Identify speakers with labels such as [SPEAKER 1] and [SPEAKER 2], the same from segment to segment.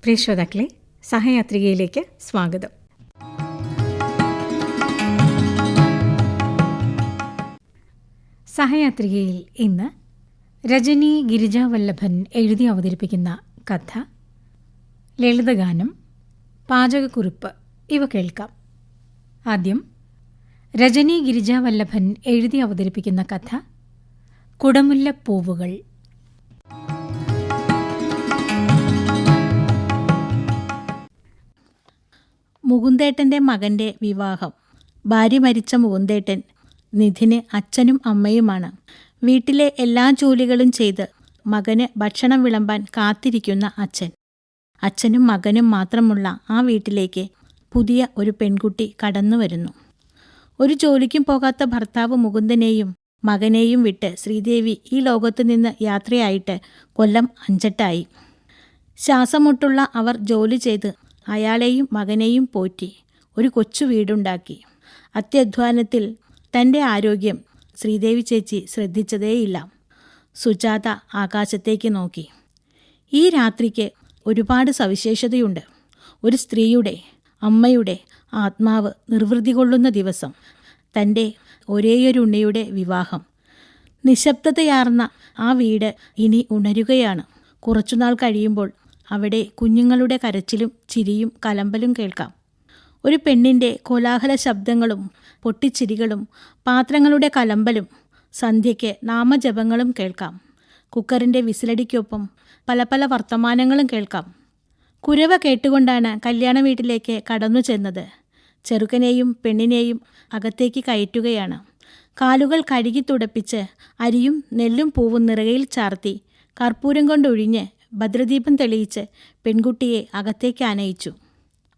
[SPEAKER 1] പ്രിയ ശ്രോതാക്കളെ, സഹയാത്രികയിലേക്ക് സ്വാഗതം. സഹയാത്രികയിൽ ഇന്ന് രജനി ഗിരിജാവല്ലഭൻ എഴുതി അവതരിപ്പിക്കുന്ന കഥ, ലളിതഗാനം, പാചകക്കുറിപ്പ് ഇവ കേൾക്കാം. ആദ്യം രജനി ഗിരിജാവല്ലഭൻ എഴുതി അവതരിപ്പിക്കുന്ന കഥ കുടമുല്ലപ്പൂവുകൾ.
[SPEAKER 2] മുകുന്ദേട്ടൻ്റെ മകൻ്റെ വിവാഹം. ഭാര്യ മരിച്ച മുകുന്ദേട്ടൻ നിധിന് അച്ഛനും അമ്മയുമാണ്. വീട്ടിലെ എല്ലാ ജോലികളും ചെയ്ത് മകന് ഭക്ഷണം വിളമ്പാൻ കാത്തിരിക്കുന്ന അച്ഛൻ. അച്ഛനും മകനും മാത്രമുള്ള ആ വീട്ടിലേക്ക് പുതിയ ഒരു പെൺകുട്ടി കടന്നു വരുന്നു. ഒരു ജോലിക്കും പോകാത്ത ഭർത്താവ് മുകുന്ദനെയും മകനെയും വിട്ട് ശ്രീദേവി ഈ ലോകത്തു നിന്ന് യാത്രയായിട്ട് കൊല്ലം 5 ശ്വാസമുട്ടുള്ള അവർ ജോലി ചെയ്ത് അയാളെയും മകനെയും പോറ്റി ഒരു കൊച്ചു വീടുണ്ടാക്കി. അത്യധ്വാനത്തിൽ തൻ്റെ ആരോഗ്യം ശ്രീദേവി ചേച്ചി ശ്രദ്ധിച്ചതേയില്ല. സുജാത ആകാശത്തേക്ക് നോക്കി. ഈ രാത്രിക്ക് ഒരുപാട് സവിശേഷതയുണ്ട്. ഒരു സ്ത്രീയുടെ, അമ്മയുടെ ആത്മാവ് നിർവൃതി കൊള്ളുന്ന ദിവസം. തൻ്റെ ഒരേയൊരുണ്ണിയുടെ വിവാഹം. നിശബ്ദതയാർന്ന ആ വീട് ഇനി ഉണരുകയാണ്. കുറച്ചുനാൾ കഴിയുമ്പോൾ അവിടെ കുഞ്ഞുങ്ങളുടെ കരച്ചിലും ചിരിയും കലമ്പലും കേൾക്കാം. ഒരു പെണ്ണിൻ്റെ കോലാഹല ശബ്ദങ്ങളും പൊട്ടിച്ചിരികളും പാത്രങ്ങളുടെ കലമ്പലും. സന്ധ്യയ്ക്ക് നാമജപങ്ങളും കേൾക്കാം. കുക്കറിൻ്റെ വിസിലടിക്കൊപ്പം പല പല വർത്തമാനങ്ങളും കേൾക്കാം. കുരവ കേട്ടുകൊണ്ടാണ് കല്യാണ വീട്ടിലേക്ക് കടന്നു ചെന്നത്. ചെറുക്കനെയും പെണ്ണിനെയും അകത്തേക്ക് കയറ്റുകയാണ്. കാലുകൾ കഴുകി തുടപ്പിച്ച് അരിയും നെല്ലും പൂവും നിറകയിൽ ചാർത്തി കർപ്പൂരം കൊണ്ടൊഴിഞ്ഞ് ഭദ്രദീപം തെളിയിച്ച് പെൺകുട്ടിയെ അകത്തേക്ക് ആനയിച്ചു.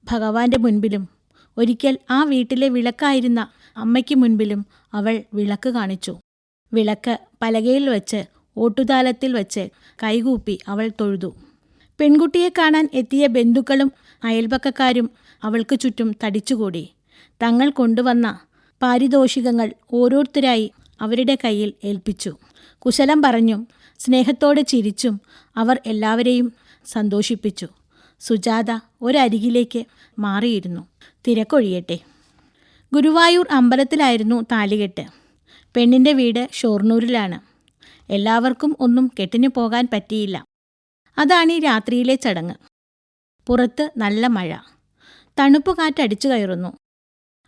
[SPEAKER 2] ഭഗവാന്റെ മുൻപിലും ഒരിക്കൽ ആ വീട്ടിലെ വിളക്കായിരുന്ന അമ്മയ്ക്ക് മുൻപിലും അവൾ വിളക്ക് കാണിച്ചു. വിളക്ക് പലകയിൽ വച്ച് ഓട്ടുതാലത്തിൽ വച്ച് കൈകൂപ്പി അവൾ തൊഴുതു. പെൺകുട്ടിയെ കാണാൻ എത്തിയ ബന്ധുക്കളും അയൽപക്കക്കാരും അവൾക്ക് ചുറ്റും തടിച്ചുകൂടി. തങ്ങൾ കൊണ്ടുവന്ന പാരിതോഷികങ്ങൾ ഓരോരുത്തരായി അവരുടെ കയ്യിൽ ഏൽപ്പിച്ചു. കുശലം പറഞ്ഞും സ്നേഹത്തോടെ ചിരിച്ചും അവർ എല്ലാവരെയും സന്തോഷിപ്പിച്ചു. സുജാത ഒരരികിലേക്ക് മാറിയിരുന്നു. തിരക്കൊഴിയട്ടെ. ഗുരുവായൂർ അമ്പലത്തിലായിരുന്നു താലികെട്ട്. പെണ്ണിൻ്റെ വീട് ഷൊർണൂരിലാണ്. എല്ലാവർക്കും ഒന്നും കെട്ടിന് പോകാൻ പറ്റിയില്ല. അതാണ് ഈ രാത്രിയിലെ ചടങ്ങ്. പുറത്ത് നല്ല മഴ. തണുപ്പ് കാറ്റടിച്ചു കയറുന്നു.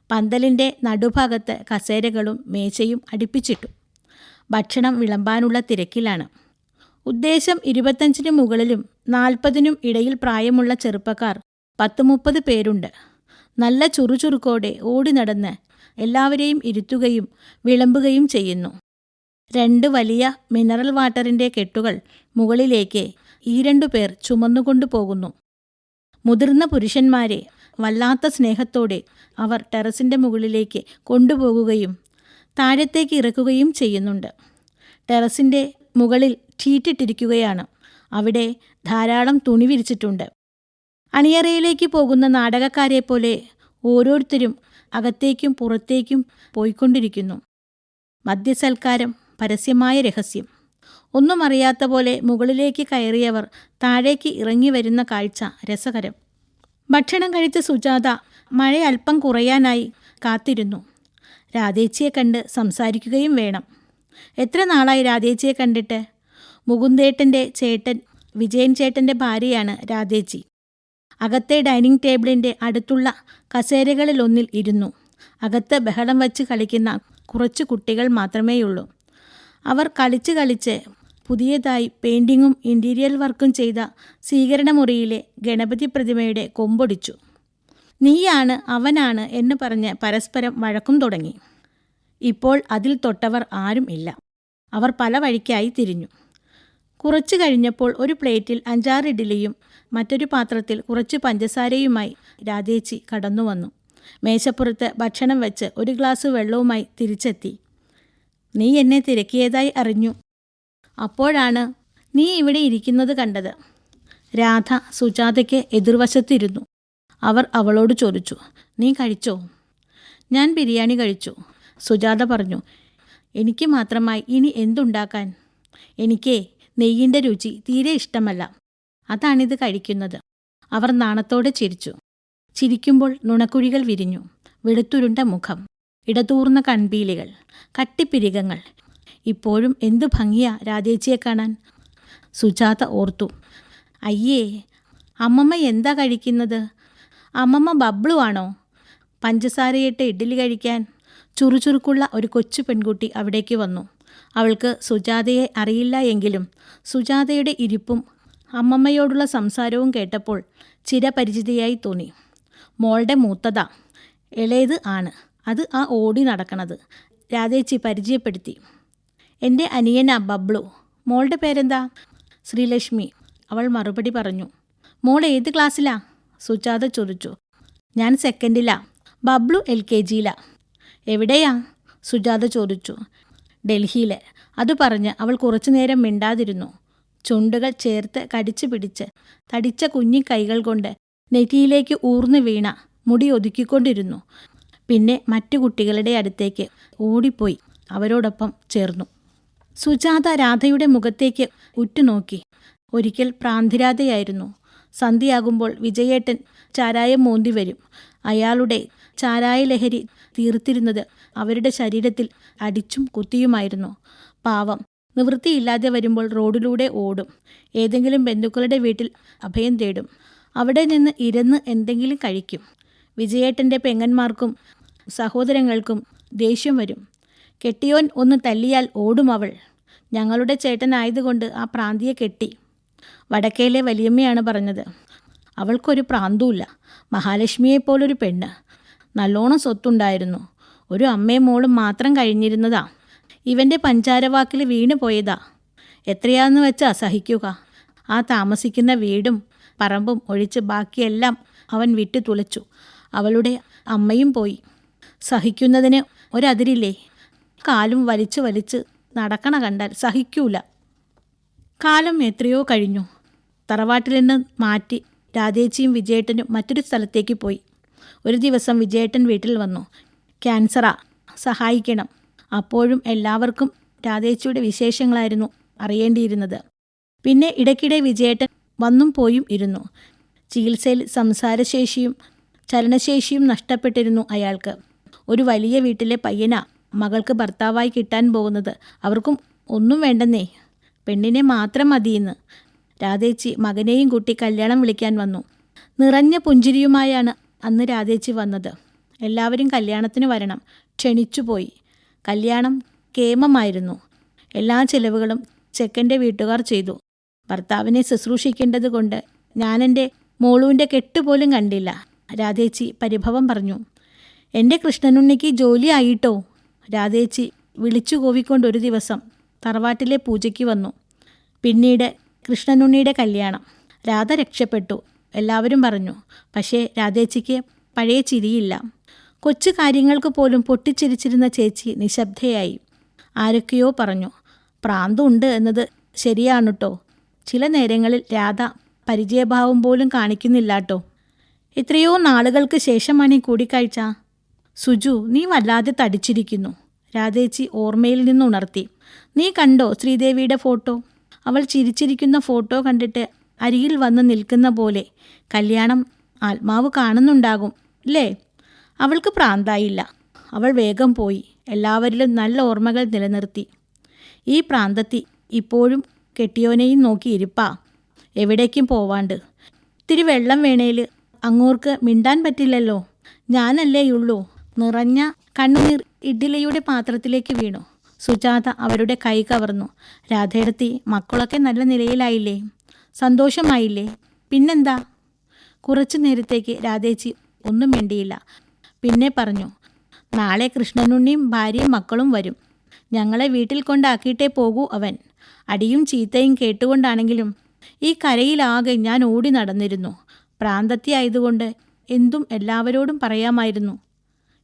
[SPEAKER 2] പന്തലിൻ്റെ നടുഭാഗത്ത് കസേരകളും മേശയും അടുപ്പിച്ചിട്ടു. ഭക്ഷണം വിളമ്പാനുള്ള തിരക്കിലാണ്. ഉദ്ദേശം 25 മുകളിലും 40 ഇടയിൽ പ്രായമുള്ള ചെറുപ്പക്കാർ 10-30 പേരുണ്ട്. നല്ല ചുറുചുറുക്കോടെ ഓടി നടന്ന് എല്ലാവരെയും ഇരുത്തുകയും വിളമ്പുകയും ചെയ്യുന്നു. 2 വലിയ മിനറൽ വാട്ടറിൻ്റെ കെട്ടുകൾ മുകളിലേക്ക് ഈ 2 പേർ ചുമന്നുകൊണ്ടു പോകുന്നു. മുതിർന്ന പുരുഷന്മാരെ വല്ലാത്ത സ്നേഹത്തോടെ അവർ ടെറസിൻ്റെ മുകളിലേക്ക് കൊണ്ടുപോകുകയും താഴത്തേക്ക് ഇറക്കുകയും ചെയ്യുന്നുണ്ട്. ടെറസിൻ്റെ മുകളിൽ ഷീറ്റിട്ടിരിക്കുകയാണ്. അവിടെ ധാരാളം തുണി വിരിച്ചിട്ടുണ്ട്. അണിയറയിലേക്ക് പോകുന്ന നാടകക്കാരെ പോലെ ഓരോരുത്തരും അകത്തേക്കും പുറത്തേക്കും പോയിക്കൊണ്ടിരിക്കുന്നു. മദ്യസൽക്കാരം പരസ്യമായ രഹസ്യം. ഒന്നും അറിയാത്ത പോലെ മുകളിലേക്ക് കയറിയവർ താഴേക്ക് ഇറങ്ങി വരുന്ന കാഴ്ച രസകരം. ഭക്ഷണം കഴിച്ച സുജാത മഴ അല്പം കുറയാനായി കാത്തിരുന്നു. രാധേച്ചിയെ കണ്ട് സംസാരിക്കുകയും വേണം. എത്ര നാളായി രാധേച്ചിയെ കണ്ടിട്ട്? മുകുന്ദേട്ടൻ്റെ ചേട്ടൻ വിജയൻ ചേട്ടൻ്റെ ഭാര്യയാണ് രാധേച്ചി. അകത്തെ ഡൈനിങ് ടേബിളിൻ്റെ അടുത്തുള്ള കസേരകളിലൊന്നിൽ ഇരുന്നു. അകത്ത് ബഹളം വച്ച് കളിക്കുന്ന കുറച്ച് കുട്ടികൾ മാത്രമേയുള്ളൂ. അവർ കളിച്ച് പുതിയതായി പെയിൻറ്റിങ്ങും ഇൻറ്റീരിയർ വർക്കും ചെയ്ത സ്വീകരണമുറിയിലെ ഗണപതി പ്രതിമയുടെ കൊമ്പൊടിച്ചു. നീയാണ് അവനാണ് എന്ന് പറഞ്ഞ് പരസ്പരം വഴക്കും തുടങ്ങി. ഇപ്പോൾ അതിൽ തൊട്ടവർ ആരും ഇല്ല. അവർ പല വഴിക്കായി തിരിഞ്ഞു. കുറച്ചു കഴിഞ്ഞപ്പോൾ ഒരു പ്ലേറ്റിൽ 5-6 ഇഡ്ഡലിയും മറ്റൊരു പാത്രത്തിൽ കുറച്ച് പഞ്ചസാരയുമായി രാധേച്ചി കടന്നു വന്നു. മേശപ്പുറത്ത് ഭക്ഷണം വെച്ച് ഒരു ഗ്ലാസ് വെള്ളവുമായി തിരിച്ചെത്തി. നീ എന്നെ തിരക്കിയതായി അറിഞ്ഞു. അപ്പോഴാണ് നീ ഇവിടെ ഇരിക്കുന്നത് കണ്ടത്. രാധ സുജാതയ്ക്ക് എതിർവശത്തിരുന്നു. അവർ അവളോട് ചോദിച്ചു, നീ കഴിച്ചോ? ഞാൻ ബിരിയാണി കഴിച്ചു, സുജാത പറഞ്ഞു. എനിക്ക് മാത്രമായി ഇനി എന്തുണ്ടാക്കാൻ? എനിക്ക് നെയ്യിൻ്റെ രുചി തീരെ ഇഷ്ടമല്ല. അതാണിത് കഴിക്കുന്നത്. അവർ നാണത്തോടെ ചിരിച്ചു. ചിരിക്കുമ്പോൾ നുണക്കുഴികൾ വിരിഞ്ഞു. വെളുത്തുരുണ്ട മുഖം, ഇടതൂർന്ന കൺപീലികൾ, കട്ടിപ്പിരികങ്ങൾ. ഇപ്പോഴും എന്തു ഭംഗിയാ രാധേച്ചിയെ കാണാൻ. സുജാത ഓർത്തു. അയ്യേ, അമ്മമ്മ എന്താ കഴിക്കുന്നത്? അമ്മമ്മ ബബ്ലു ആണോ? പഞ്ചസാരയിട്ട് ഇഡ്ഡലി കഴിക്കാൻ. ചുറുചുറുക്കുള്ള ഒരു കൊച്ചു പെൺകുട്ടി അവിടേക്ക് വന്നു. അവൾക്ക് സുജാതയെ അറിയില്ല എങ്കിലും സുജാതയുടെ ഇരിപ്പും അമ്മമ്മയോടുള്ള സംസാരവും കേട്ടപ്പോൾ ചിരപരിചിതയായി തോന്നി. മോളുടെ മൂത്തതാ, ഇളയത് ആണ്. അത് ആ ഓടി നടക്കണത്. രാധേച്ചി പരിചയപ്പെടുത്തി. എൻ്റെ അനിയനാ ബബ്ലു. മോളുടെ പേരെന്താ? ശ്രീലക്ഷ്മി. അവൾ മറുപടി പറഞ്ഞു. മോൾ ഏത് ക്ലാസ്സിലാ? സുജാത ചോദിച്ചു. ഞാൻ സെക്കൻഡിലാ. ബബ്ലു LKGയിലാ. എവിടെയാ? സുജാത ചോദിച്ചു. ഡൽഹിയിൽ. അത് പറഞ്ഞ് അവൾ കുറച്ചു നേരം മിണ്ടാതിരുന്നു. ചുണ്ടുകൾ ചേർത്ത് കടിച്ചു പിടിച്ച് തടിച്ച കുഞ്ഞി കൈകൾ കൊണ്ട് നെറ്റിയിലേക്ക് ഊർന്നു വീണ മുടി ഒതുക്കിക്കൊണ്ടിരുന്നു. പിന്നെ മറ്റു കുട്ടികളുടെ അടുത്തേക്ക് ഓടിപ്പോയി അവരോടൊപ്പം ചേർന്നു. സുജാത രാധയുടെ മുഖത്തേക്ക് ഉറ്റുനോക്കി. ഒരിക്കൽ പ്രാന്തിരാധയായിരുന്നു. സന്ധ്യയാകുമ്പോൾ വിജയേട്ടൻ ചാരായം മോന്തി വരും. അയാളുടെ ചാരായ ലഹരി തീർത്തിരുന്നത് അവരുടെ ശരീരത്തിൽ അടിച്ചും കുത്തിയുമായിരുന്നു. പാവം, നിവൃത്തിയില്ലാതെ വരുമ്പോൾ റോഡിലൂടെ ഓടും. ഏതെങ്കിലും ബന്ധുക്കളുടെ വീട്ടിൽ അഭയം തേടും. അവിടെ നിന്ന് ഇരുന്ന് എന്തെങ്കിലും കഴിക്കും. വിജയേട്ടൻ്റെ പെങ്ങന്മാർക്കും സഹോദരങ്ങൾക്കും ദേഷ്യം വരും. കെട്ടിയോൻ ഒന്ന് തല്ലിയാൽ ഓടും അവൾ. ഞങ്ങളുടെ ചേട്ടനായതുകൊണ്ട് ആ പ്രാന്തിയെ കെട്ടി. വടക്കേലെ വലിയമ്മയാണ് പറഞ്ഞത്. അവൾക്കൊരു പ്രാന്തുമില്ല. മഹാലക്ഷ്മിയെപ്പോലൊരു പെണ്ണ്. നല്ലോണം സ്വത്തുണ്ടായിരുന്നു. ഒരു അമ്മയും മോളും മാത്രം കഴിഞ്ഞിരുന്നതാ. ഇവൻ്റെ പഞ്ചാരവാക്കിൽ വീണു പോയതാ. എത്രയാന്ന് വെച്ചാ സഹിക്കുക? ആ താമസിക്കുന്ന വീടും പറമ്പും ഒഴിച്ച് ബാക്കിയെല്ലാം അവൻ വിട്ടു തുലച്ചു. അവളുടെ അമ്മയും പോയി. സഹിക്കുന്നതിന് ഒരതിരില്ലേ? കാലും വലിച്ച് വലിച്ച് നടക്കണ കണ്ടാൽ സഹിക്കൂല. കാലം എത്രയോ കഴിഞ്ഞു. തറവാട്ടിൽ നിന്ന് മാറ്റി രാധേച്ചിയും വിജയേട്ടനും മറ്റൊരു സ്ഥലത്തേക്ക് പോയി. ഒരു ദിവസം വിജയേട്ടൻ വീട്ടിൽ വന്നു. ക്യാൻസറാ, സഹായിക്കണം. അപ്പോഴും എല്ലാവർക്കും രാധേച്ചിയുടെ വിശേഷങ്ങളായിരുന്നു അറിയേണ്ടിയിരുന്നത്. പിന്നെ ഇടയ്ക്കിടെ വിജയേട്ടൻ വന്നും പോയും ഇരുന്നു. ചികിത്സയിൽ സംസാരശേഷിയും ചലനശേഷിയും നഷ്ടപ്പെട്ടിരുന്നു അയാൾക്ക്. ഒരു വലിയ വീട്ടിലെ പയ്യനാ മകൾക്ക് ഭർത്താവായി കിട്ടാൻ പോകുന്നത്. അവർക്കും ഒന്നും വേണ്ടെന്നേ, പെണ്ണിനെ മാത്രം മതിയെന്ന്. രാധേച്ചി മകനെയും കൂട്ടി കല്യാണം വിളിക്കാൻ വന്നു. നിറഞ്ഞ പുഞ്ചിരിയുമായാണ് അന്ന് രാധേച്ചി വന്നത്. എല്ലാവരും കല്യാണത്തിന് വരണം. ക്ഷണിച്ചുപോയി. കല്യാണം കേമമായിരുന്നു. എല്ലാ ചിലവുകളും ചെക്കൻ്റെ വീട്ടുകാർ ചെയ്തു. ഭർത്താവിനെ ശുശ്രൂഷിക്കേണ്ടത് കൊണ്ട് ഞാനെൻ്റെ മോളുവിൻ്റെ കെട്ടുപോലും കണ്ടില്ല. രാധേച്ചി പരിഭവം പറഞ്ഞു. എൻ്റെ കൃഷ്ണനുണ്ണിക്ക് ജോലി ആയിട്ടോ? രാധേച്ചി വിളിച്ചു കോവിക്കൊണ്ടൊരു ദിവസം തറവാട്ടിലെ പൂജയ്ക്ക് വന്നു. പിന്നീട് കൃഷ്ണനുണ്ണിയുടെ കല്യാണം. രാധ രക്ഷപ്പെട്ടു, എല്ലാവരും പറഞ്ഞു. പക്ഷേ രാധേച്ചിക്ക് പഴയ ചിരിയില്ല. കൊച്ചു കാര്യങ്ങൾക്ക് പോലും പൊട്ടിച്ചിരിച്ചിരുന്ന ചേച്ചി നിശബ്ദയായി. ആരൊക്കെയോ പറഞ്ഞു. പ്രാന്തുണ്ട് എന്നത് ശരിയാണുട്ടോ. ചില നേരങ്ങളിൽ രാധ പരിചയഭാവം പോലും കാണിക്കുന്നില്ലാട്ടോ. എത്രയോ നാളുകൾക്ക് ശേഷമാണ് ഈ കൂടിക്കാഴ്ച. സുജു, നീ വല്ലാതെ തടിച്ചിരിക്കുന്നു. രാധേച്ചി ഓർമ്മയിൽ നിന്നുണർത്തി. നീ കണ്ടോ ശ്രീദേവിയുടെ ഫോട്ടോ? അവൾ ചിരിച്ചിരിക്കുന്ന ഫോട്ടോ കണ്ടിട്ട് അരികിൽ വന്ന് നിൽക്കുന്ന പോലെ കല്യാണം ആത്മാവ് കാണുന്നുണ്ടാകും അല്ലേ? അവൾക്ക് പ്രാന്തായില്ല. അവൾ വേഗം പോയി എല്ലാവരിലും നല്ല ഓർമ്മകൾ നിലനിർത്തി. ഈ പ്രാന്തത്തി ഇപ്പോഴും കെട്ടിയോനെയും നോക്കി ഇരിപ്പാ, എവിടേക്കും പോവാണ്ട്. ഇത്തിരി വെള്ളം വേണേൽ അങ്ങോർക്ക് മിണ്ടാൻ പറ്റില്ലല്ലോ. ഞാനല്ലേയുള്ളൂ. നിറഞ്ഞ കണ്ണുനീർ ഇഡ്ഡലിയുടെ പാത്രത്തിലേക്ക് വീണു. സുജാത അവരുടെ കൈ കവർന്നു. രാധേടത്തി, മക്കളൊക്കെ നല്ല നിലയിലായില്ലേ? സന്തോഷമായില്ലേ? പിന്നെന്താ? കുറച്ചു നേരത്തേക്ക് രാധേച്ചി ഒന്നും മിണ്ടിയില്ല. പിന്നെ പറഞ്ഞു. നാളെ കൃഷ്ണനുണ്ണിയും ഭാര്യയും മക്കളും വരും. ഞങ്ങളെ വീട്ടിൽ കൊണ്ടാക്കിയിട്ടേ പോകൂ അവൻ. അടിയും ചീത്തയും കേട്ടുകൊണ്ടാണെങ്കിലും ഈ കരയിലാകെ ഞാൻ ഓടി നടന്നിരുന്നു. പ്രാന്തത്തി ആയതുകൊണ്ട് എന്തും എല്ലാവരോടും പറയാമായിരുന്നു.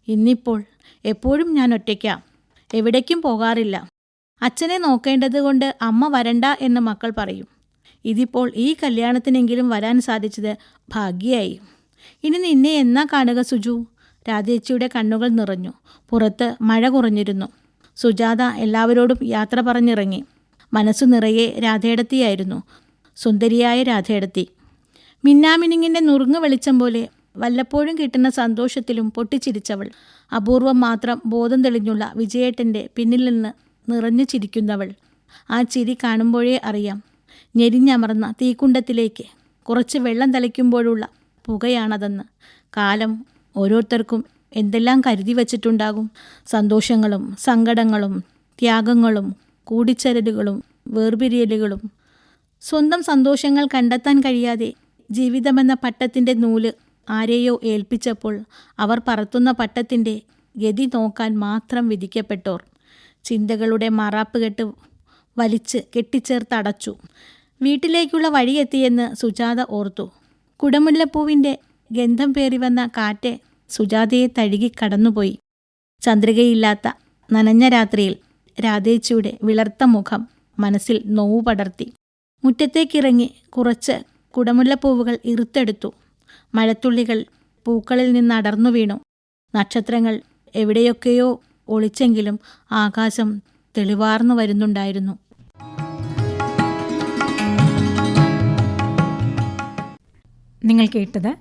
[SPEAKER 2] ഇന്നിപ്പോൾ എപ്പോഴും ഞാൻ ഒറ്റയ്ക്കാ, എവിടേക്കും പോകാറില്ല. അച്ഛനെ നോക്കേണ്ടത് കൊണ്ട് അമ്മ വരണ്ട എന്ന് മക്കൾ പറയും. ഇതിപ്പോൾ ഈ കല്യാണത്തിനെങ്കിലും വരാൻ സാധിച്ചത് ഭാഗ്യമായി. ഇനി നിന്നെ എന്നാ കാണുക സുജു? രാധേച്ചിയുടെ കണ്ണുകൾ നിറഞ്ഞു. പുറത്ത് മഴ കുറഞ്ഞിരുന്നു. സുജാത എല്ലാവരോടും യാത്ര പറഞ്ഞിറങ്ങി. മനസ്സു നിറയെ രാധേടത്തിയായിരുന്നു. സുന്ദരിയായ രാധേടത്തി. മിന്നാമിനുങ്ങിൻ്റെ നുറുങ്ങ് വെളിച്ചം പോലെ വല്ലപ്പോഴും കിട്ടുന്ന സന്തോഷത്തിലും പൊട്ടിച്ചിരിച്ചവൾ. അപൂർവം മാത്രം ബോധം തെളിഞ്ഞുള്ള വിജയേട്ടൻ്റെ പിന്നിൽ നിന്ന് നിറഞ്ഞു ചിരിക്കുന്നവൾ. ആ ചിരി കാണുമ്പോഴേ അറിയാം, ഞെരിഞ്ഞമർന്ന തീക്കുണ്ടത്തിലേക്ക് കുറച്ച് വെള്ളം തളിക്കുമ്പോഴുള്ള പുകയാണതെന്ന്. കാലം ഓരോരുത്തർക്കും എന്തെല്ലാം കരുതി വച്ചിട്ടുണ്ടാകും. സന്തോഷങ്ങളും സങ്കടങ്ങളും ത്യാഗങ്ങളും കൂടിച്ചേരലുകളും വേർപിരിയലുകളും. സ്വന്തം സന്തോഷങ്ങൾ കണ്ടെത്താൻ കഴിയാതെ ജീവിതമെന്ന പട്ടത്തിൻ്റെ നൂല് ആരെയോ ഏൽപ്പിച്ചപ്പോൾ അവർ പറത്തുന്ന പട്ടത്തിൻ്റെ ഗതി നോക്കാൻ മാത്രം വിധിക്കപ്പെട്ടോർ ചിന്തകളുടെ മാറാപ്പുകെട്ട് വലിച്ച് കെട്ടിച്ചേർത്തടച്ചു. വീട്ടിലേക്കുള്ള വഴിയെത്തിയെന്ന് സുജാത ഓർത്തു. കുടമുല്ലപ്പൂവിൻ്റെ ഗന്ധം പേറി വന്ന കാറ്റ് സുജാതയെ തഴുകി കടന്നുപോയി. ചന്ദ്രികയില്ലാത്ത നനഞ്ഞ രാത്രിയിൽ രാധേച്ചിയുടെ വിളർത്ത മുഖം മനസ്സിൽ നോവു പടർത്തി. മുറ്റത്തേക്കിറങ്ങി കുറച്ച് കുടമുല്ലപ്പൂവുകൾ ഇറുത്തെടുത്തു. മഴത്തുള്ളികൾ പൂക്കളിൽ നിന്ന് അടർന്നു വീണു. നക്ഷത്രങ്ങൾ എവിടെയൊക്കെയോ ഒളിച്ചെങ്കിലും ആകാശം തെളിവാർന്നു വരുന്നുണ്ടായിരുന്നു.
[SPEAKER 1] നിങ്ങൾ കേട്ടത്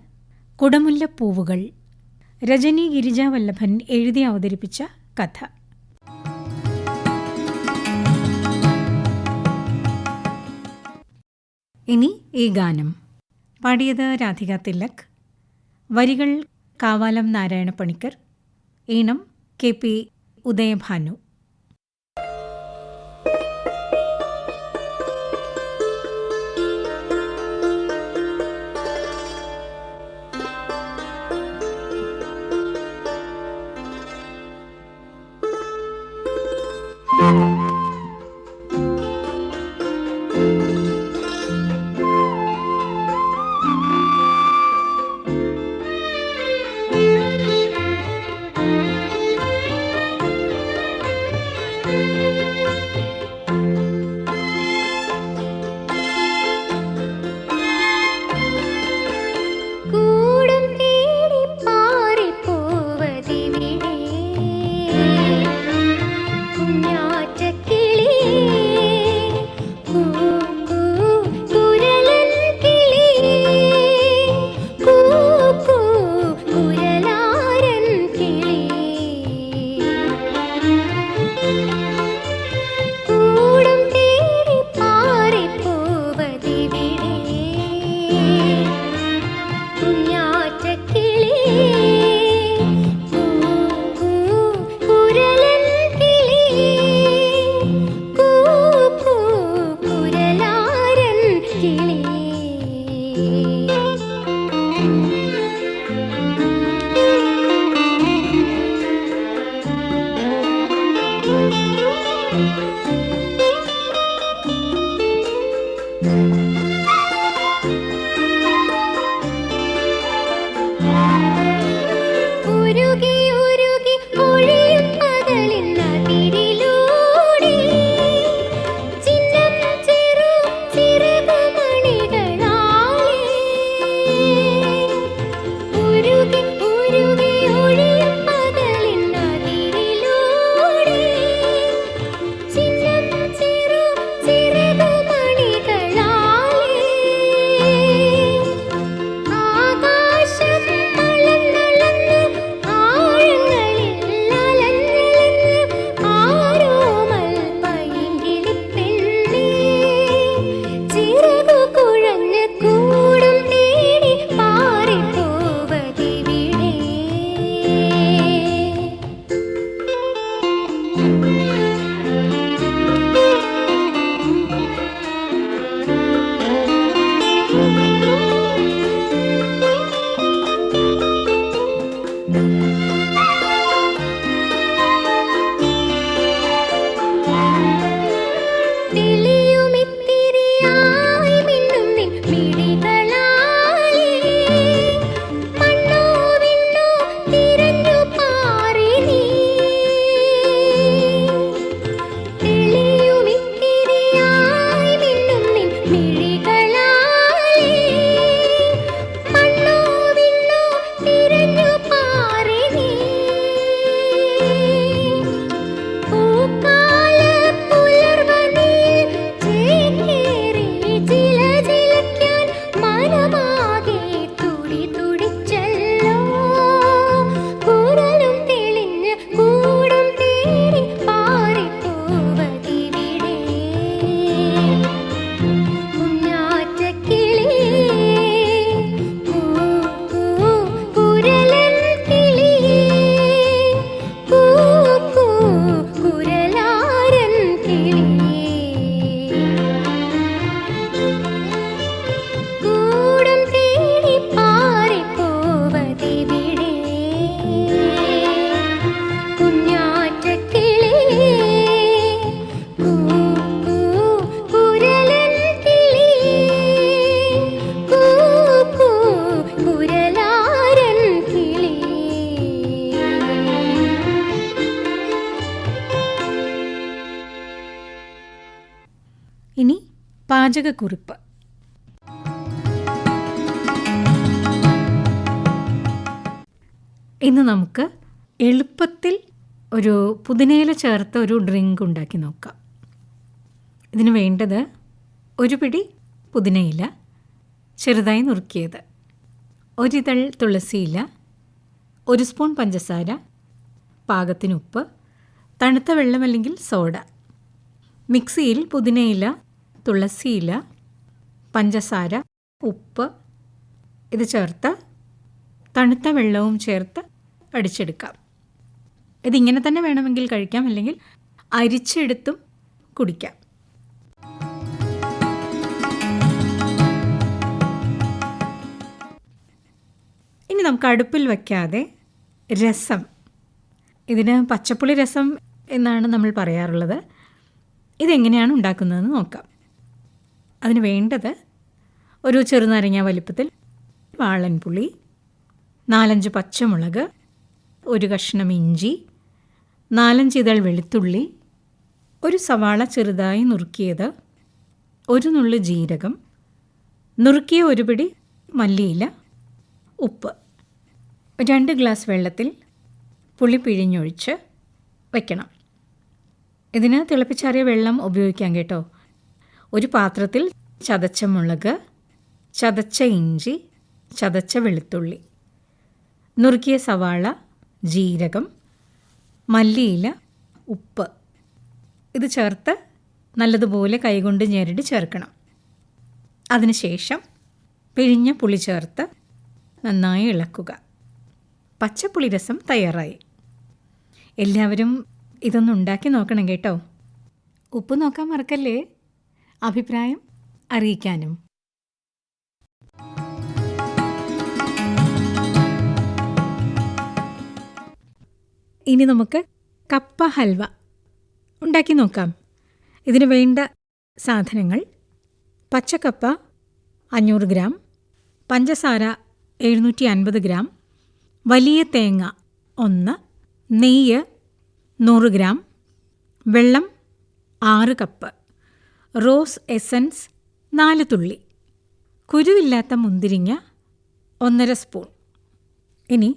[SPEAKER 1] കുടമുല്ലപ്പൂവുകൾ. രജനി ഗിരിജാവല്ലഭൻ എഴുതി അവതരിപ്പിച്ച കഥ. ഇനി ഈ ഗാനം പാടിയത് രാധിക തിലക്, വരികൾ കാവാലം നാരായണ പണിക്കർ, ഈണം KP ഉദയഭാനു.
[SPEAKER 3] ചിന്ന
[SPEAKER 1] ഇനി പാചകക്കുറിപ്പ്. ഇന്ന് നമുക്ക് എളുപ്പത്തിൽ ഒരു പുതിനയില ചേർത്ത ഒരു ഡ്രിങ്ക് ഉണ്ടാക്കി നോക്കാം. ഇതിന് വേണ്ടത് ഒരു പിടി പുതിനയില ചെറുതായി നുറുക്കിയത്, ഒരിതൾ തുളസിയില, 1 സ്പൂൺ പഞ്ചസാര, പാകത്തിന് ഉപ്പ്, തണുത്ത വെള്ളം അല്ലെങ്കിൽ സോഡ. മിക്സിയിൽ പുതിനയില, തുളസിയില, പഞ്ചസാര, ഉപ്പ് ഇത് ചേർത്ത് തണുത്ത വെള്ളവും ചേർത്ത് അടിച്ചെടുക്കാം. ഇതിങ്ങനെ തന്നെ വേണമെങ്കിൽ കഴിക്കാം, അല്ലെങ്കിൽ അരിച്ചെടുത്തും കുടിക്കാം. ഇനി നമുക്ക് അടുപ്പിൽ വയ്ക്കാതെ രസം, ഇതിന് പച്ചപ്പുളി രസം എന്നാണ് നമ്മൾ പറയാറുള്ളത്, ഇതെങ്ങനെയാണ് ഉണ്ടാക്കുന്നതെന്ന് നോക്കാം. അതിന് വേണ്ടത് ഒരു ചെറുനാരങ്ങ വലിപ്പത്തിൽ വാളൻപുളി, 4-5 പച്ചമുളക്, 1 കഷ്ണം ഇഞ്ചി, 4-5 ഇതൾ വെളുത്തുള്ളി, 1 സവാള ചെറുതായി നുറുക്കിയത്, 1 നുള്ളു ജീരകം, നുറുക്കിയ 1 പിടി മല്ലിയില, ഉപ്പ്. 2 ഗ്ലാസ് വെള്ളത്തിൽ പുളി പിഴിഞ്ഞൊഴിച്ച് വയ്ക്കണം. ഇതിന് തിളപ്പിച്ചാറിയ വെള്ളം ഉപയോഗിക്കാം കേട്ടോ. ഒരു പാത്രത്തിൽ ചതച്ച മുളക്, ചതച്ച ഇഞ്ചി, ചതച്ച വെളുത്തുള്ളി, നുറുക്കിയ സവാള, ജീരകം, മല്ലിയില, ഉപ്പ് ഇത് ചേർത്ത് നല്ലതുപോലെ കൈകൊണ്ട് ഞെരടി ചേർക്കണം. അതിനുശേഷം പിഴിഞ്ഞ പുളി ചേർത്ത് നന്നായി ഇളക്കുക. പച്ചപ്പുളി രസം തയ്യാറായി. എല്ലാവരും ഇതൊന്ന് ഉണ്ടാക്കി നോക്കണം കേട്ടോ. ഉപ്പ് നോക്കാൻ മറക്കല്ലേ, അഭിപ്രായം അറിയിക്കാനും. ഇനി നമുക്ക് കപ്പ ഹൽവ ഉണ്ടാക്കി നോക്കാം. ഇതിന് വേണ്ട സാധനങ്ങൾ: പച്ചക്കപ്പ 500 ഗ്രാം, പഞ്ചസാര 750 ഗ്രാം, വലിയ തേങ്ങ 1, നെയ്യ് 100 ഗ്രാം, വെള്ളം 6 കപ്പ്, റോസ് എസൻസ് 4 തുള്ളി, കുരുവില്ലാത്ത മുന്തിരിങ്ങ 1.5 സ്പൂൺ. ഇനി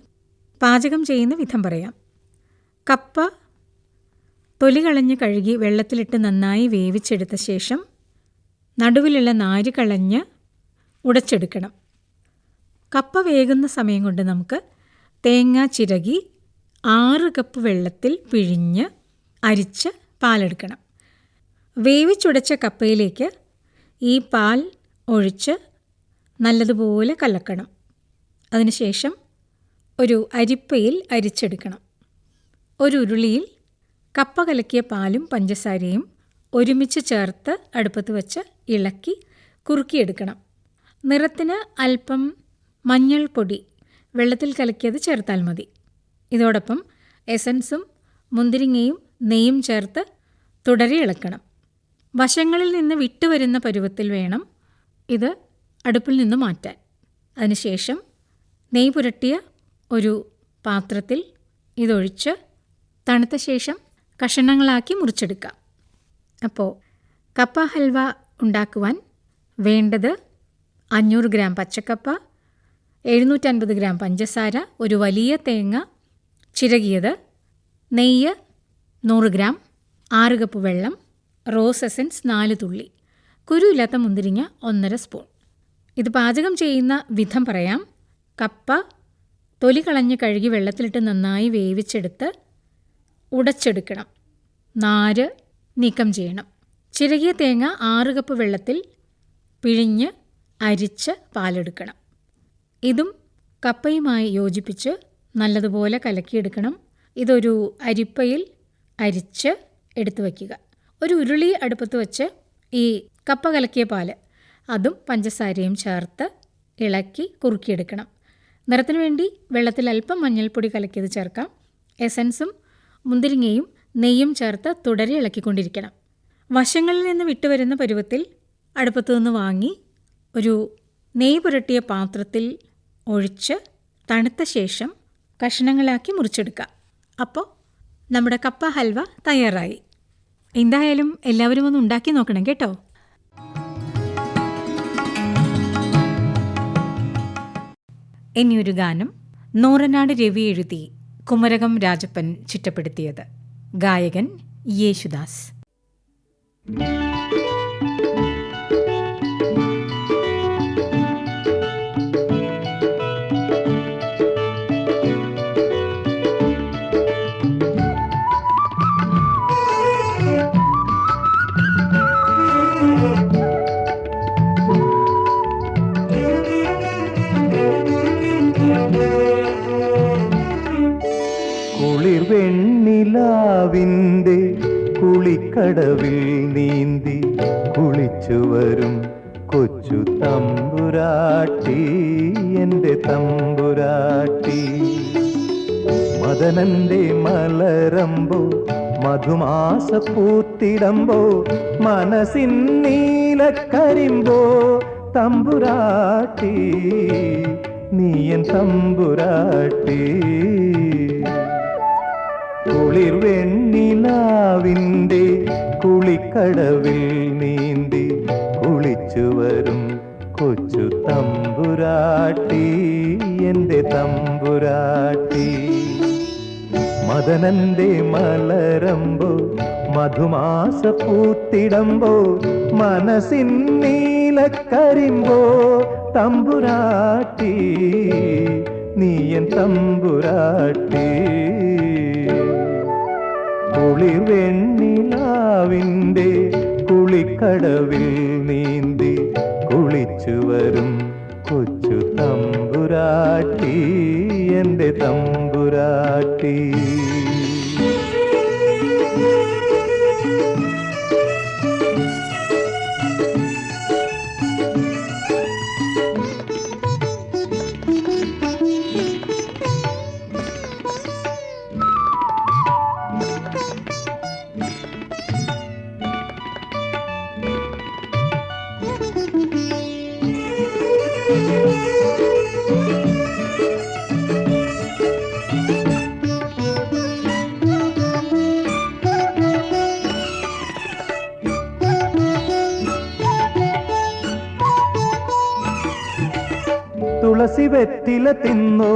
[SPEAKER 1] പാചകം ചെയ്യുന്ന വിധം പറയാം. കപ്പ തൊലി കളഞ്ഞ് കഴുകി വെള്ളത്തിലിട്ട് നന്നായി വേവിച്ചെടുത്ത ശേഷം നടുവിലുള്ള നാര് കളഞ്ഞ് ഉടച്ചെടുക്കണം. കപ്പ വേകുന്ന സമയം കൊണ്ട് നമുക്ക് തേങ്ങ ചിരകി 6 കപ്പ് വെള്ളത്തിൽ പിഴിഞ്ഞ് അരിച്ച് പാലെടുക്കണം. വേവിച്ചുടച്ച കപ്പയിലേക്ക് ഈ പാൽ ഒഴിച്ച് നല്ലതുപോലെ കലക്കണം. അതിനുശേഷം ഒരു അരിപ്പയിൽ അരിച്ചെടുക്കണം. ഒരു ഉരുളിയിൽ കപ്പ കലക്കിയ പാലും പഞ്ചസാരയും ഒരുമിച്ച് ചേർത്ത് അടുപ്പത്ത് വച്ച് ഇളക്കി കുറുക്കിയെടുക്കണം. നിറത്തിന് അല്പം മഞ്ഞൾപ്പൊടി വെള്ളത്തിൽ കലക്കിയത് ചേർത്താൽ മതി. ഇതോടൊപ്പം എസൻസും മുന്തിരിങ്ങയും നെയ്യും ചേർത്ത് തുടരെ ഇളക്കണം. വശങ്ങളിൽ നിന്ന് വിട്ടുവരുന്ന പരുവത്തിൽ വേണം ഇത് അടുപ്പിൽ നിന്ന് മാറ്റാൻ. അതിനുശേഷം നെയ്യ് പുരട്ടിയ ഒരു പാത്രത്തിൽ ഇതൊഴിച്ച് തണുത്ത ശേഷം കഷണങ്ങളാക്കി മുറിച്ചെടുക്കാം. അപ്പോൾ കപ്പ ഹൽവ ഉണ്ടാക്കുവാൻ വേണ്ടത് 500 ഗ്രാം പച്ചക്കപ്പ, 750 ഗ്രാം പഞ്ചസാര, ഒരു വലിയ തേങ്ങ ചിരകിയത്, നെയ്യ് 100 ഗ്രാം, 6 കപ്പ് വെള്ളം, റോസ് എസൻസ് 4 തുള്ളി, കുരുവില്ലാത്ത മുന്തിരിങ്ങ 1.5 സ്പൂൺ. ഇത് പാചകം ചെയ്യുന്ന വിധം പറയാം. കപ്പ തൊലി കളഞ്ഞ് കഴുകി വെള്ളത്തിലിട്ട് നന്നായി വേവിച്ചെടുത്ത് ഉടച്ചെടുക്കണം. നാര് നീക്കം ചെയ്യണം. ചിരകിയ തേങ്ങ 6 കപ്പ് വെള്ളത്തിൽ പിഴിഞ്ഞ് അരിച്ച് പാലെടുക്കണം. ഇതും കപ്പയുമായി യോജിപ്പിച്ച് നല്ലതുപോലെ കലക്കിയെടുക്കണം. ഇതൊരു അരിപ്പയിൽ അരിച്ച് എടുത്തു വയ്ക്കുക. ഒരു ഉരുളി അടുപ്പത്ത് വെച്ച് ഈ കപ്പ കലക്കിയ പാല് അതും പഞ്ചസാരയും ചേർത്ത് ഇളക്കി കുറുക്കിയെടുക്കണം. നിറത്തിന് വേണ്ടി വെള്ളത്തിൽ അല്പം മഞ്ഞൾപ്പൊടി കലക്കിയത് ചേർക്കാം. എസൻസും മുന്തിരിങ്ങയും നെയ്യും ചേർത്ത് തുടരെ ഇളക്കിക്കൊണ്ടിരിക്കണം. വശങ്ങളിൽ നിന്ന് വിട്ടുവരുന്ന പരുവത്തിൽ അടുപ്പത്തു നിന്ന് വാങ്ങി ഒരു നെയ്യ് പുരട്ടിയ പാത്രത്തിൽ ഒഴിച്ച് തണുത്ത ശേഷം കഷ്ണങ്ങളാക്കി മുറിച്ചെടുക്കാം. അപ്പോൾ നമ്മുടെ കപ്പ ഹൽവ തയ്യാറായി. എന്തായാലും എല്ലാവരും ഒന്ന് ഉണ്ടാക്കി നോക്കണം കേട്ടോ. എന്നൊരു ഗാനം നൂറനാട് രവി എഴുതി കുമരകം രാജപ്പൻ ചിട്ടപ്പെടുത്തിയത്. ഗായകൻ യേശുദാസ്.
[SPEAKER 3] വെണ്ണിലാവിൻ്റെ കുളിക്കടവിൽ നീന്തി കുളിച്ചു വരും കൊച്ചു തമ്പുരാട്ടി, എൻ്റെ തമ്പുരാട്ടി. മദനന്റെ മലരമ്പോ മധുമാസ പൂത്തിടമ്പോ മനസ്സിൻ നീലക്കരിമ്പോ തമ്പുരാട്ടി, നീയൻ തമ്പുരാട്ടി. കുളിർ വെണ്ണിലാവിൻ്റെ കുളിക്കടവിൽ നീന്തി കുളിച്ചു വരും കൊച്ചു തമ്പുരാട്ടി, എൻ്റെ തമ്പുരാട്ടി. മദനന്റെ മലരമ്പോ മധുമാസ പൂത്തിടമ്പോ മനസ്സിൻ നീലക്കരിമ്പോ തമ്പുരാട്ടി, നീയൻ തമ്പുരാട്ടി. കുളിർ വെണ്ണിലാവിൻ്റെ കുളിക്കടവിൽ നീന്തി കുളിച്ചു വരും കൊച്ചു തമ്പുരാട്ടി, എൻ്റെ തമ്പുരാട്ടി. തുളസി വെറ്റില തിന്നോ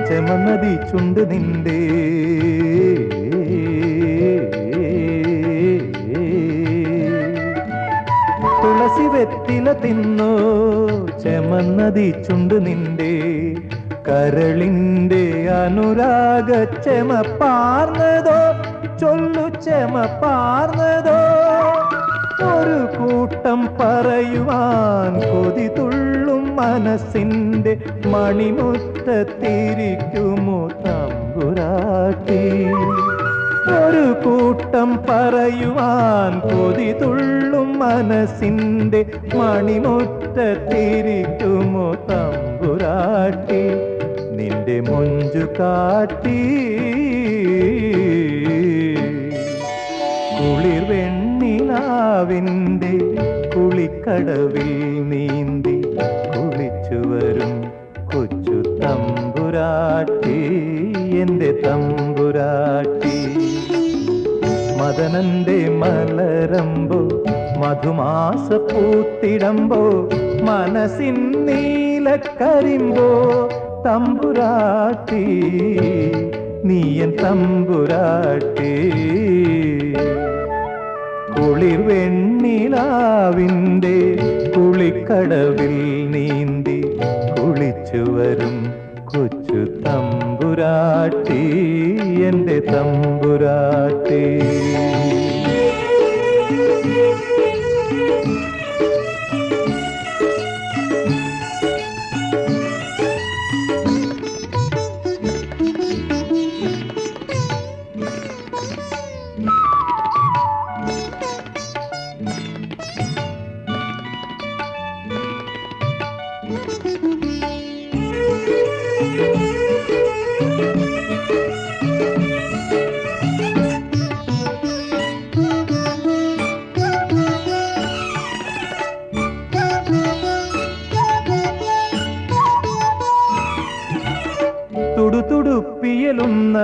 [SPEAKER 3] ചെമന്നതി ചുണ്ട് നിന്റെ, തുളസി വെറ്റില തിന്നോ ചെമന്നതി ചുണ്ട് നിന്റെ. കരളിൻ്റെ അനുരാഗ ചെമ പാർന്നതോ ചൊല്ലു ചെമ പാർന്നതോ. ഒരു കൂട്ടം പറയുവാൻ കൊതി തുള്ളും മനസ്സിൻ്റെ മണിമുറ്റത്തിരിക്കുമോ തമ്പുരാട്ടി. ഒരു കൂട്ടം പറയുവാൻ കൊതി തുള്ളും മനസ്സിൻ്റെ മണിമുറ്റത്തിരിക്കുമോ തമ്പുരാട്ടി, നിന്റെ മൊഞ്ചു കാട്ടി. കുളിർ വെണ്ണിലാവിൻ്റെ കുളിക്കടവിൽ നീന്തി കുളിച്ചു വരും കൊച്ചു തമ്പുരാട്ടി, എൻ്റെ തമ്പുരാട്ടി. മദനന്റെ മലരമ്പോ മധുമാസ പൂത്തിടമ്പോ മനസ്സിൻ നീലക്കരിമ്പോ തമ്പുരാട്ടി, നീയൻ തമ്പുരാട്ടി. കുളിർ വെണ്ണിലാവിൻ്റെ കുളിക്കടവിൽ നീന്തി കുളിച്ചു വരും കൊച്ചു തമ്പുരാട്ടി, എൻ്റെ തമ്പുരാട്ടി. തുടുതുടുപ്പിയലുന്ന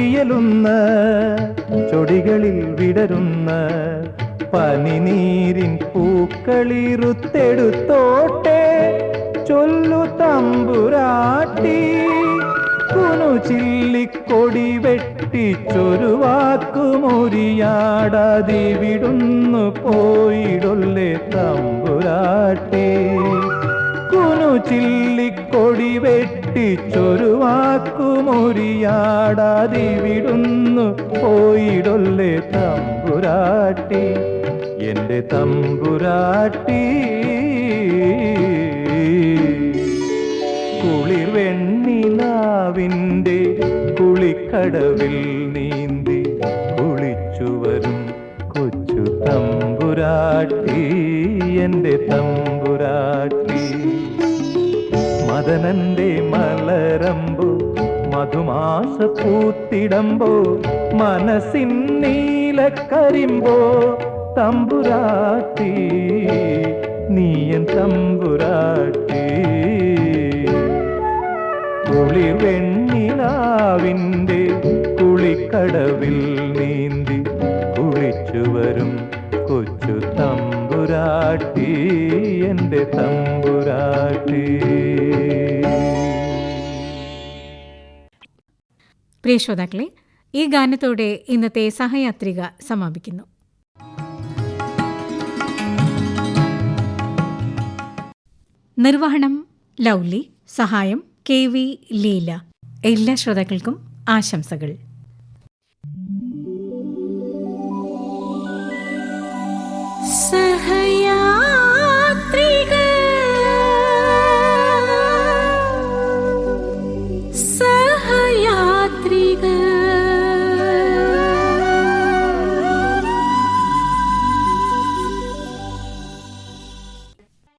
[SPEAKER 3] പിയലുന്ന ചൊടികളിൽ വിടരുന്ന പനിനീരിൻ പൂക്കളിറുത്തെടുത്തോട്ടെ ചൊല്ലു തമ്പുരാട്ടി. കുനുചില്ലിക്കൊടി വെട്ടിച്ചൊരു വാക്കുമൊരിയാടാതിവിടുന്നു പോയിടൊല്ലേ തമ്പുരാട്ടി. കുനുചില്ലിക്കൊടി വെട്ടിച്ചൊരു വാക്കുമൊരിയാടാതിവിടുന്നു പോയിടൊല്ലേ തമ്പുരാട്ടി. എന്റെ തമ്പുരാട്ടി. കുളിർ വെണ്ണിലാവിൻ്റെ കുളിക്കടവിൽ നീന്തി കുളിച്ചു വരും കൊച്ചു തമ്പുരാട്ടി. എന്റെ തമ്പുരാട്ടി. മദനന്റെ മലരമ്പോ മധുമാസ പൂത്തിടമ്പോ മനസ്സിൻ നീലക്കരിമ്പോ തമ്പുരാട്ടി നീയൻ തമ്പുരാട്ടി. കുളിർ വെണ്ണിലാവിൻ്റെ കുളിക്കടവിൽ നീന്തി കുളിച്ചു വരും കൊച്ചു തമ്പുരാട്ടി. എന്റെ തമ്പുരാട്ടി.
[SPEAKER 1] പ്രിയ ശ്രോതാക്കളെ, ഈ ഗാനത്തോടെ ഇന്നത്തെ സഹയാത്രിക സമാപിക്കുന്നു. നിർവഹണം ലൗലി, സഹായം KV ലീല. എല്ലാ ശ്രോതാക്കൾക്കും ആശംസകൾ.